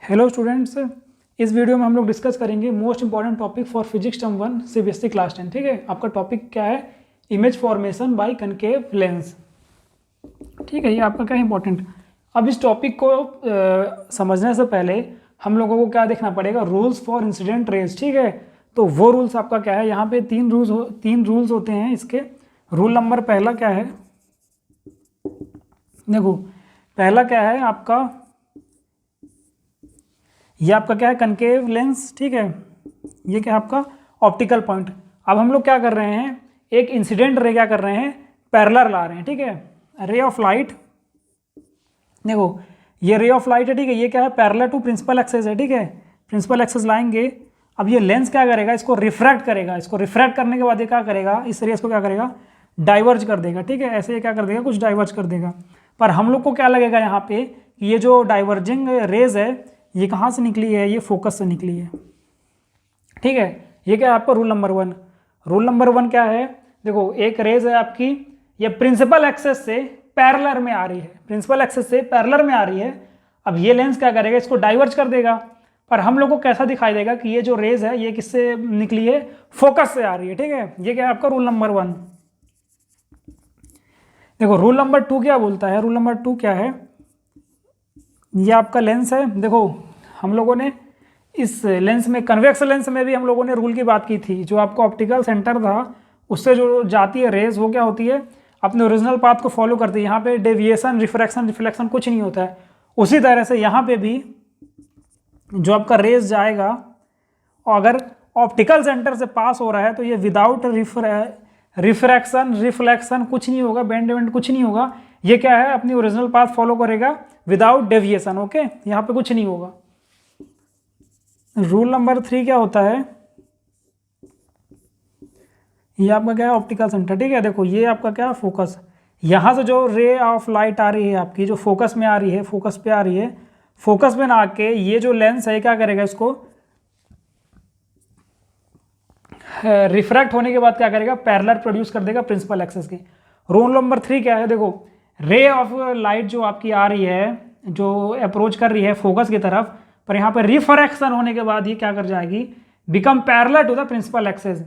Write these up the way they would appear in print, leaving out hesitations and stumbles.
Hello students, इस video में हम लोग डिस्कस करेंगे most important topic for physics term 1 CBSE class 10। ठीक है, आपका टॉपिक क्या है? Image formation by concave lens. ठीक है, ये आपका क्या है इंपॉर्टेंट। अब इस टॉपिक को समझने से पहले हम लोगों को क्या देखना पड़ेगा? Rules for incident raise. ठीक है, तो वो रूल्स आपका क्या है? यहाँ पे तीन रूल्स होते हैं इसके। रूल नंबर पहला क्या है? देखो, पहला क्या है आपका? ये आपका क्या है? Concave lens. ठीक है, ये क्या है आपका? Optical point. अब हम लोग क्या कर रहे हैं? एक इंसिडेंट रे क्या कर रहे हैं? पैरेलल ला रहे हैं। ठीक है, रे ऑफ लाइट। देखो, ये रे ऑफ लाइट है। ठीक है, ये क्या है? पैरेलल टू प्रिंसिपल एक्सेस है। ठीक है, प्रिंसिपल एक्सेस लाएंगे। अब ये लेंस क्या करेगा? इसको रिफ्रैक्ट करेगा। इसको रिफ्रैक्ट करने के बाद ये क्या करेगा? इस रेस को क्या करेगा? डाइवर्ज कर देगा। ठीक है, ऐसे ये क्या कर देगा? कुछ डाइवर्ज कर देगा। पर हम लोग को क्या लगेगा यहाँ पे कि ये जो डाइवर्जिंग रेज है ये कहाँ से निकली है? ये फोकस से निकली है। ठीक है, ये क्या है आपका? Rule number 1। रूल नंबर 1 क्या है? देखो, एक रेज है आपकी, ये प्रिंसिपल एक्सेस से पैरेलल में आ रही है। प्रिंसिपल एक्सेस से पैरेलल में आ रही है। अब ये लेंस क्या करेगा? इसको डाइवर्ज कर देगा। पर हम लोग को कैसा दिखाई देगा कि ये जो रेज है ये किससे निकली है? फोकस से आ रही है। ठीक है, ये क्या है आपका? Rule number 1। देखो, रूल नंबर 2 क्या बोलता है? रूल नंबर 2 क्या है? ये आपका लेंस है। देखो, हम लोगों ने इस लेंस में, कन्वेक्स लेंस में भी हम लोगों ने रूल की बात की थी। जो आपका ऑप्टिकल सेंटर था उससे जो जाती है रेज, वो क्या होती है? अपने ओरिजिनल पाथ को फॉलो करती है। यहाँ पे डेविएशन, रिफ्रैक्शन, रिफ्लेक्शन कुछ नहीं होता है। उसी तरह से यहाँ पे भी जो आपका रेज जाएगा, और अगर ऑप्टिकल सेंटर से पास हो रहा है तो ये विदाउट रिफ्रैक्शन, रिफ्लेक्शन कुछ नहीं होगा, बेंड वेंड कुछ नहीं होगा। ये क्या है? अपनी ओरिजिनल पाथ फॉलो करेगा विदाउट डेविएशन। ओके, यहाँ पे कुछ नहीं होगा। रूल नंबर 3 क्या होता है? ये आपका क्या है? Optical centre. ठीक है, देखो ये आपका क्या है? फोकस। यहाँ से जो रे ऑफ लाइट आ रही है आपकी, जो फोकस में आ रही है, फोकस पे आ रही है, फोकस में ना आके ये जो लेंस है क्या करेगा? इसको रिफ्रैक्ट होने के बाद क्या करेगा? पैरेलल प्रोड्यूस कर देगा प्रिंसिपल एक्सेस की। रूल नंबर 3 क्या है? देखो, रे ऑफ लाइट जो आपकी आ रही है, जो अप्रोच कर रही है फोकस की तरफ, पर यहाँ पे रिफ्रैक्शन होने के बाद ये क्या कर जाएगी? Become parallel to the principal axes.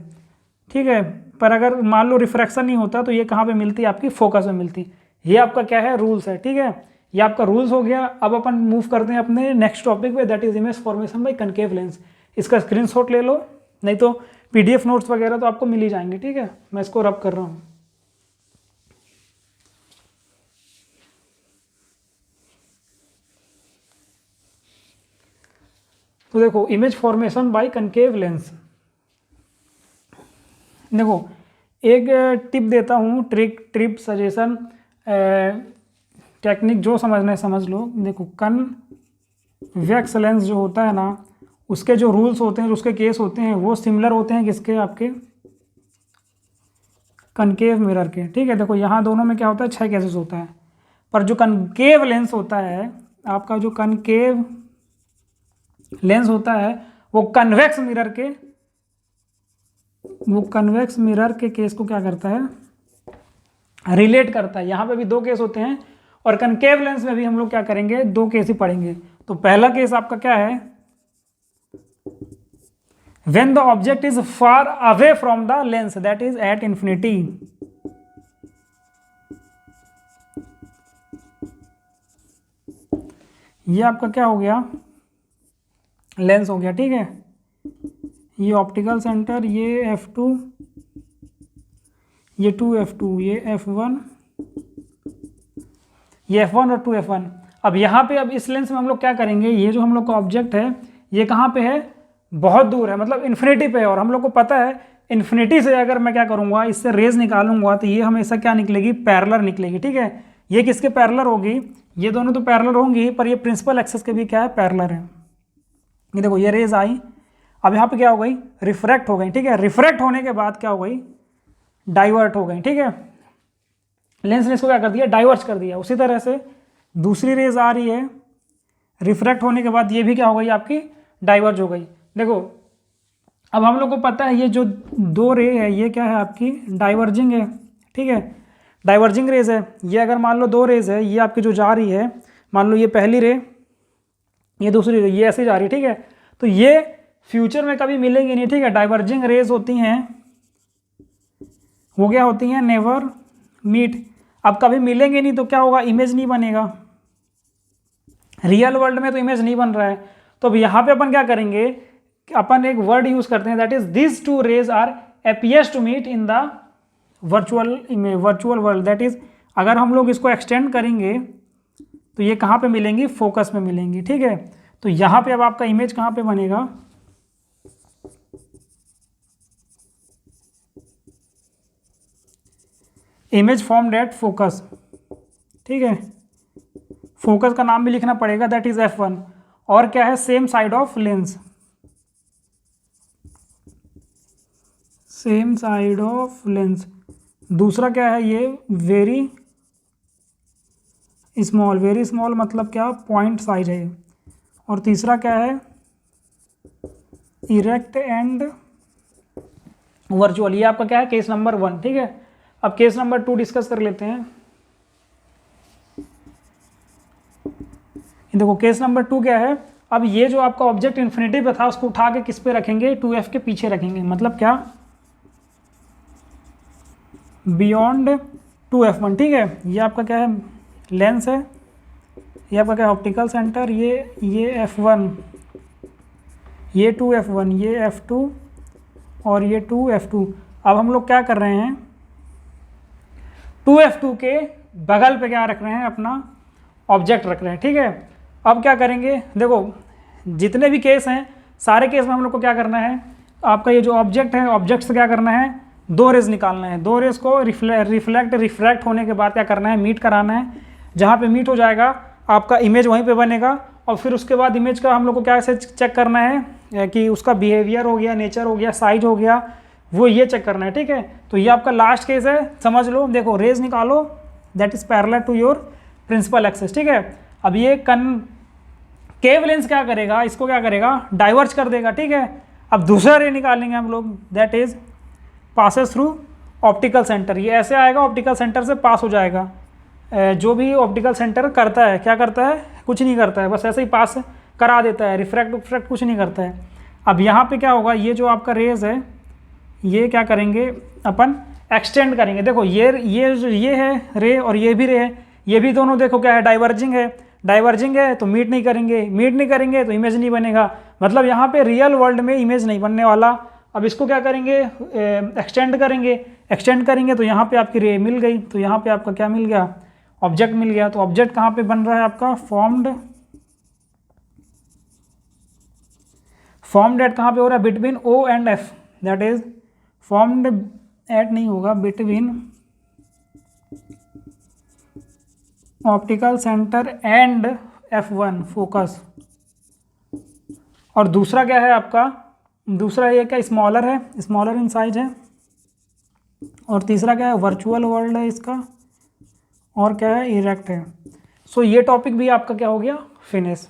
ठीक है, पर अगर मान लो रिफ्रैक्शन नहीं होता तो ये कहाँ पे मिलती? आपकी फोकस में मिलती। ये आपका क्या है? रूल्स है। ठीक है, ये आपका रूल्स हो गया। अब अपन मूव करते हैं अपने नेक्स्ट टॉपिक पे, that is image formation by concave lens. इसका स्क्रीनशॉट ले लो, नहीं तो पीडीएफ नोट्स वगैरह तो आपको मिल ही जाएंगे। ठीक है, मैं इसको रब कर रहा हूँ। तो देखो, image formation by concave lens. देखो, एक टिप देता हूँ, ट्रिप सजेशन टेक्निक, जो समझना है समझ लो। देखो, कन्वेक्स लेंस जो होता है ना, उसके जो रूल्स होते हैं, उसके केस होते हैं, वो सिमिलर होते हैं किसके? आपके कनकेव मिरर के। ठीक है, देखो यहाँ दोनों में क्या होता है? 6 केसेस होता है। पर जो कनकेव लेंस होता है आपका, जो कनकेव लेंस होता है वो कन्वेक्स मिरर के केस को क्या करता है? रिलेट करता है। यहाँ पे भी 2 केस होते हैं, और कनकेव लेंस में भी हम लोग क्या करेंगे? 2 केस ही पढ़ेंगे। तो पहला केस आपका क्या है? when the object is far away from the lens, that is at infinity। ये आपका क्या हो गया? लेंस हो गया। ठीक है, ये ऑप्टिकल सेंटर, ये F2, ये 2F2, ये F1, ये F1 और 2F1। अब यहाँ पे, अब इस लेंस में हम लोग क्या करेंगे? ये जो हम लोग का ऑब्जेक्ट है ये कहाँ पे है? बहुत दूर है, मतलब इन्फिनिटी पे है। और हम लोग को पता है इन्फिनिटी से अगर मैं क्या करूँगा? इससे रेज निकालूंगा तो ये हमेशा क्या निकलेगी? पैरेलल निकलेगी। ठीक है, ये किसके पैरेलल होगी? ये दोनों तो पैरेलल होंगी, पर ये प्रिंसिपल एक्सेस के भी क्या है? पैरेलल है। ये देखो, ये रेज आई, अब यहाँ पे क्या हो गई? रिफ्रैक्ट हो गई। ठीक है, रिफ्रैक्ट होने के बाद क्या हो गई? डाइवर्ट हो गई। ठीक है, लेंस ने इसको क्या कर दिया? डाइवर्ट कर दिया। उसी तरह से दूसरी रेज आ रही है, रिफ्रैक्ट होने के बाद ये भी क्या हो गई? आपकी डाइवर्ज हो गई। देखो, अब हम लोग को पता है ये जो 2 रे है ये क्या है? आपकी डाइवर्जिंग है। ठीक है, डाइवर्जिंग रेज है। ये अगर मान लो 2 रेज है, ये आपकी जो जा रही है, मान लो ये पहली रे, ये दूसरी रे, ये ऐसे जा रही है, ठीक है। तो ये फ्यूचर में कभी मिलेंगी नहीं, ठीक है। डाइवर्जिंग रेज होती हैं, वो क्या होती हैं, नेवर मीट। अब कभी मिलेंगे नहीं तो क्या होगा, इमेज नहीं बनेगा। रियल वर्ल्ड में तो इमेज नहीं बन रहा है, तो अब यहाँ पे अपन क्या करेंगे, अपन एक वर्ड यूज करते हैं, that is this two rays are appears to meet in the virtual world. That is अगर हम लोग इसको एक्सटेंड करेंगे तो ये कहाँ पे मिलेंगी, फोकस में मिलेंगी, ठीक है। तो यहाँ पे अब आपका इमेज कहाँ पे बनेगा, इमेज फॉर्म्ड एट फोकस, ठीक है। फोकस का नाम भी लिखना पड़ेगा, दैट इज F1। और क्या है, same side of lens, same side of lens. दूसरा क्या है, ये वेरी स्मॉल मतलब क्या, पॉइंट साइज है। और तीसरा क्या है, इरेक्ट एंड वर्चुअल। ये आपका क्या है, केस नंबर 1, ठीक है। अब केस नंबर 2 डिस्कस कर लेते हैं। देखो केस नंबर 2 क्या है, अब ये जो आपका ऑब्जेक्ट इन्फिनिटी पे था उसको उठा के किस पे रखेंगे, 2F के पीछे रखेंगे। मतलब क्या, बियॉन्ड 2F1, ठीक है। ये आपका क्या है, लेंस है, ये आपका क्या है, ऑप्टिकल सेंटर, ये F1, ये 2F1, ये F2 और ये 2F2। अब हम लोग क्या कर रहे हैं, 2F2 के बगल पे क्या रख रहे हैं, अपना ऑब्जेक्ट रख रहे हैं, ठीक है। अब क्या करेंगे, देखो जितने भी केस हैं सारे केस में हम लोग को क्या करना है, आपका ये जो ऑब्जेक्ट है, ऑब्जेक्ट से क्या करना है, 2 रेज निकालना है। 2 रेज को रिफ्रैक्ट होने के बाद क्या करना है, मीट कराना है। जहाँ पे मीट हो जाएगा आपका इमेज वहीं पे बनेगा। और फिर उसके बाद इमेज का हम लोग को क्या से चेक करना है कि उसका बिहेवियर हो गया, नेचर हो गया, साइज हो गया, वो ये चेक करना है, ठीक है। तो ये आपका लास्ट केस है, समझ लो। देखो रेज निकालो, that is parallel to your principal axis, ठीक है। अब ये केव लेंस क्या करेगा, इसको क्या करेगा, डाइवर्ज कर देगा, ठीक है। अब दूसरा रे निकालेंगे हम लोग, that is passes through optical centre. ये ऐसे आएगा, ऑप्टिकल सेंटर से पास हो जाएगा। जो भी ऑप्टिकल सेंटर करता है, क्या करता है, कुछ नहीं करता है, बस ऐसे ही पास करा देता है, रिफ्रैक्ट कुछ नहीं करता है। अब यहाँ पे क्या होगा, ये जो आपका रेज है ये क्या करेंगे, अपन एक्सटेंड करेंगे। देखो ये है रे और ये भी रे है, ये भी दोनों देखो क्या है, डाइवर्जिंग है तो मीट नहीं करेंगे तो इमेज नहीं बनेगा। मतलब यहाँ पे रियल वर्ल्ड में इमेज नहीं बनने वाला। अब इसको क्या करेंगे, एक्सटेंड करेंगे तो यहाँ पे आपकी रे मिल गई, तो यहाँ पे आपका क्या मिल गया, ऑब्जेक्ट मिल गया। तो ऑब्जेक्ट कहाँ पे बन रहा है आपका, फॉर्म्ड एट कहाँ पे हो रहा है, between O and F, that is formed at नहीं होगा, between optical centre and F1 focus. और दूसरा क्या है आपका, दूसरा ये क्या, स्मॉलर इन साइज है। और तीसरा क्या है, वर्चुअल वर्ल्ड है इसका। और क्या है, इरेक्ट है। सो ये टॉपिक भी आपका क्या हो गया, फिनिश।